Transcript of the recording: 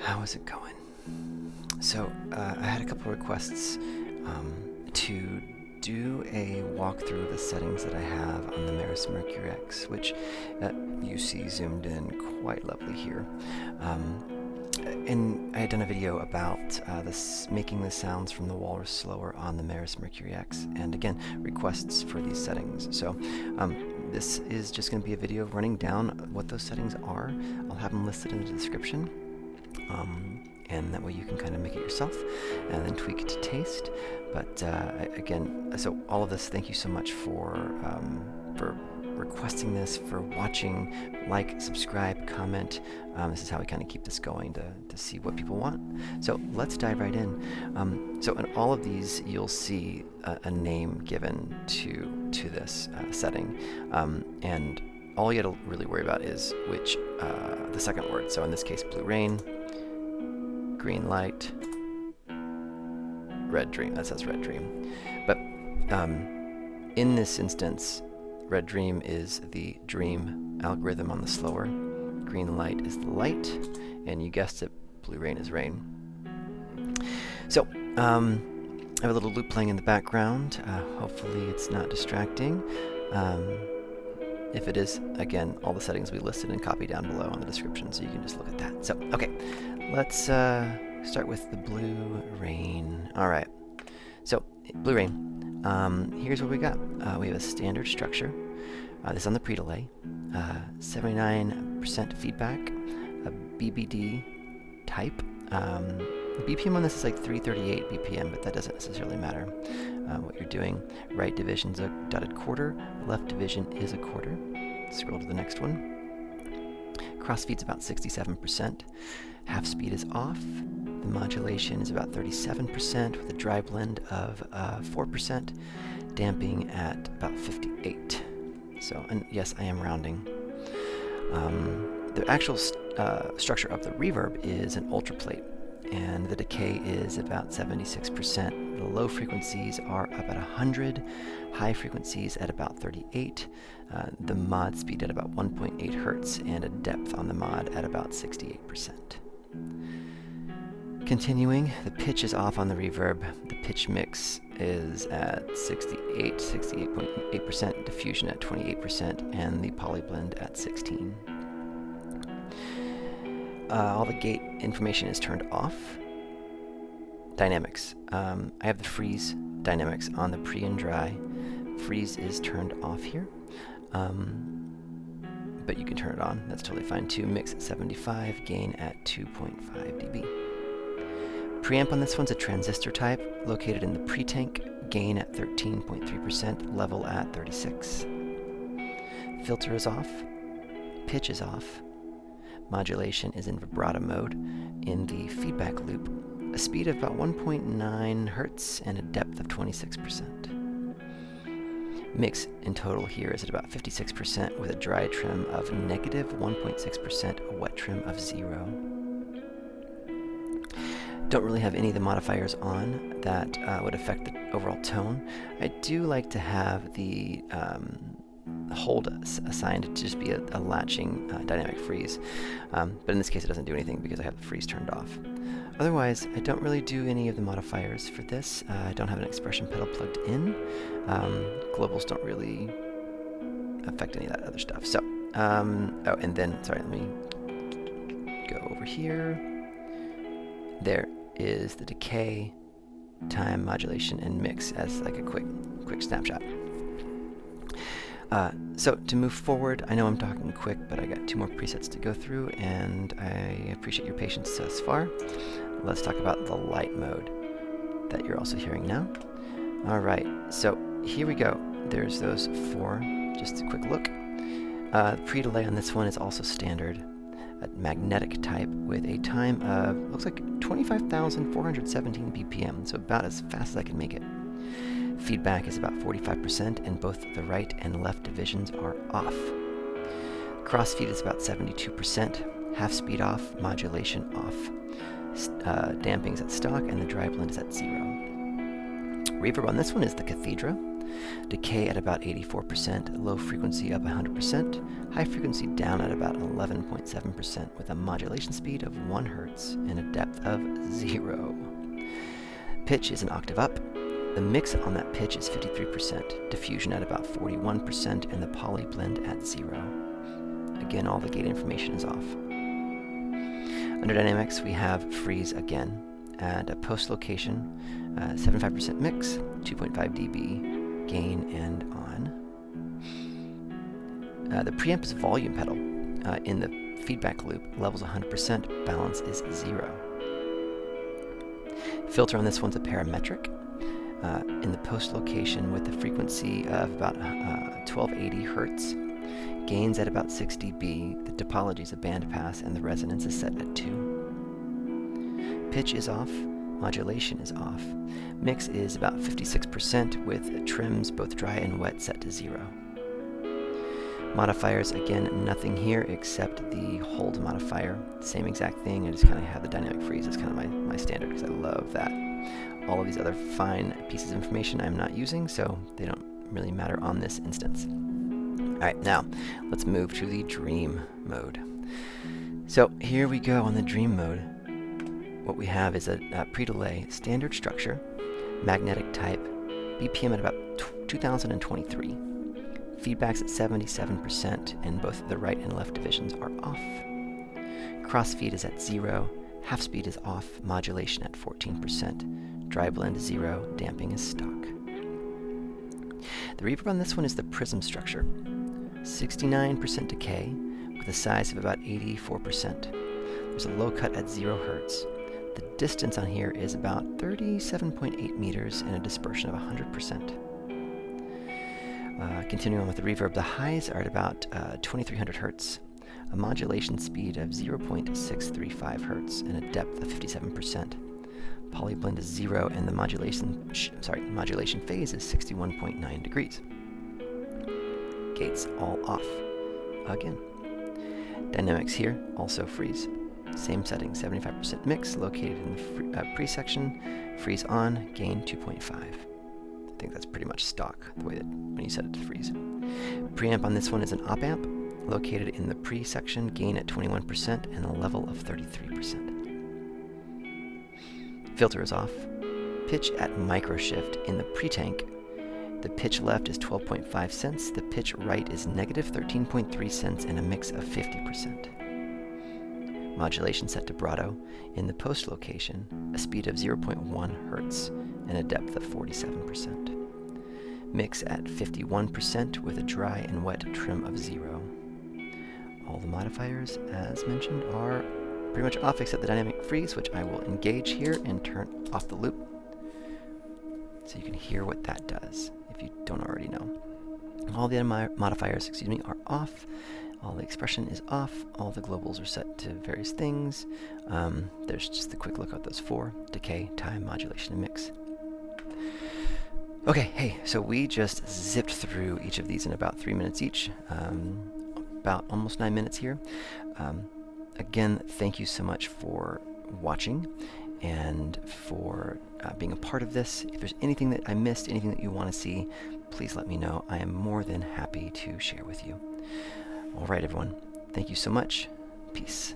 How is it going? So, I had a couple requests to do a walkthrough of the settings that I have on the Meris MercuryX, which you see zoomed in quite lovely here. And I had done a video about making the sounds from the Walrus Slöer on the Meris MercuryX, and again, requests for these settings. So this is just going to be a video running down what those settings are. I'll have them listed in the description. And that way you can kind of make it yourself and then tweak it to taste. But again, so all of this, thank you so much for requesting this, for watching, like, subscribe, comment. This is how we kind of keep this going to see what people want. So let's dive right in. So in all of these, you'll see a name given to this setting. And all you got to really worry about is which, the second word. So in this case, blue rain, green light, Redream. That says Redream. But in this instance, Redream is the dream algorithm on the Slöer. Green light is the light, and you guessed it, blue rain is rain. So I have a little loop playing in the background. Hopefully it's not distracting. If it is, again, all the settings we listed and copied down below on the description, so you can just look at that. So, okay, let's start with the blue rain. All right, so blue rain. Here's what we got. We have a standard structure. This is on the pre-delay. 79% feedback, a BBD type. BPM on this is like 338 BPM, but that doesn't necessarily matter what you're doing. Right division is a dotted quarter, left division is a quarter. Scroll to the next one. Crossfeed's about 67%. Half speed is off. The modulation is about 37% with a dry blend of 4%. Damping at about 58. So, and yes, I am rounding. The actual structure of the reverb is an ultraplate, and the decay is about 76%. The low frequencies are up at 100, high frequencies at about 38, the mod speed at about 1.8 hertz, and a depth on the mod at about 68%. Continuing, the pitch is off on the reverb. The pitch mix is at 68.8%, diffusion at 28%, and the polyblend at 16. All the gate information is turned off. Dynamics. I have the freeze dynamics on the pre and dry. Freeze is turned off here, but you can turn it on. That's totally fine too. Mix at 75, gain at 2.5 dB. Preamp on this one's a transistor type, located in the pre-tank, gain at 13.3%, level at 36. Filter is off, pitch is off, modulation is in vibrato mode. In the feedback loop, a speed of about 1.9 hertz and a depth of 26%. Mix in total here is at about 56% with a dry trim of negative 1.6%, a wet trim of 0. Don't really have any of the modifiers on that would affect the overall tone. I do like to have the hold assigned to just be a latching dynamic freeze, but in this case it doesn't do anything because I have the freeze turned off. Otherwise, I don't really do any of the modifiers for this. I don't have an expression pedal plugged in. Globals don't really affect any of that other stuff. So, oh, and then, sorry, let me go over here. There is the decay, time, modulation, and mix as like a quick snapshot. So to move forward, I know I'm talking quick, but I got 2 more presets to go through, and I appreciate your patience thus far. Let's talk about the light mode that you're also hearing now. All right, so here we go. There's those 4. Just a quick look. Pre-delay on this one is also standard. A magnetic type with a time of, looks like 25,417 BPM, so about as fast as I can make it. Feedback is about 45%, and both the right and left divisions are off. Crossfeed is about 72%, half speed off, modulation off. Damping is at stock, and the dry blend is at 0. Reverb on this one is the Cathedra. Decay at about 84%, low frequency up 100%, high frequency down at about 11.7% with a modulation speed of 1 Hz and a depth of 0. Pitch is an octave up. The mix on that pitch is 53%, diffusion at about 41%, and the poly blend at 0. Again, all the gate information is off. Under dynamics, we have freeze again at a post location, 75% mix, 2.5 dB gain and on. The preamp is volume pedal. In the feedback loop, levels 100%, balance is 0. Filter on this one's a parametric. In the post location with a frequency of about 1280 Hz. Gains at about 6 dB, the topology is a bandpass, and the resonance is set at 2. Pitch is off, modulation is off. Mix is about 56% with trims both dry and wet set to 0. Modifiers, again, nothing here except the hold modifier. Same exact thing, I just kind of have the dynamic freeze as kind of my standard because I love that. All of these other fine pieces of information I'm not using, so they don't really matter on this instance. Alright, now let's move to the Dream mode. So here we go on the Dream mode. What we have is a pre-delay standard structure, magnetic type, BPM at about 2023. Feedbacks at 77%, and both the right and left divisions are off. Crossfeed is at 0, half speed is off, modulation at 14%, dry blend is 0, damping is stock. The reverb on this one is the prism structure. 69% decay with a size of about 84%. There's a low cut at 0 Hz. The distance on here is about 37.8 meters and a dispersion of 100%. Continuing on with the reverb, the highs are at about 2300 Hz, a modulation speed of 0.635 Hz and a depth of 57%. Poly blend is 0 and the modulation phase is 61.9 degrees. Gates all off. Again. Dynamics here also freeze. Same setting, 75% mix, located in the pre-section. Freeze on, gain 2.5. I think that's pretty much stock, the way that when you set it to freeze. Preamp on this one is an op-amp, located in the pre-section, gain at 21% and a level of 33%. Filter is off. Pitch at microshift in the pre-tank. The pitch left is 12.5 cents, the pitch right is negative 13.3 cents, and a mix of 50%. Modulation set to Brado in the post location, a speed of 0.1 Hz and a depth of 47%. Mix at 51% with a dry and wet trim of 0. All the modifiers, as mentioned, are pretty much off except the dynamic freeze, which I will engage here and turn off the loop so you can hear what that does if you don't already know. All the other modifiers, are off. All the expression is off. All the globals are set to various things. There's just a quick look at those 4: decay, time, modulation, and mix. Okay, hey, so we just zipped through each of these in about 3 minutes each. About almost 9 minutes here. Again, thank you so much for watching and for being a part of this. If there's anything that I missed, anything that you want to see, please let me know. I am more than happy to share with you. All right, everyone. Thank you so much. Peace.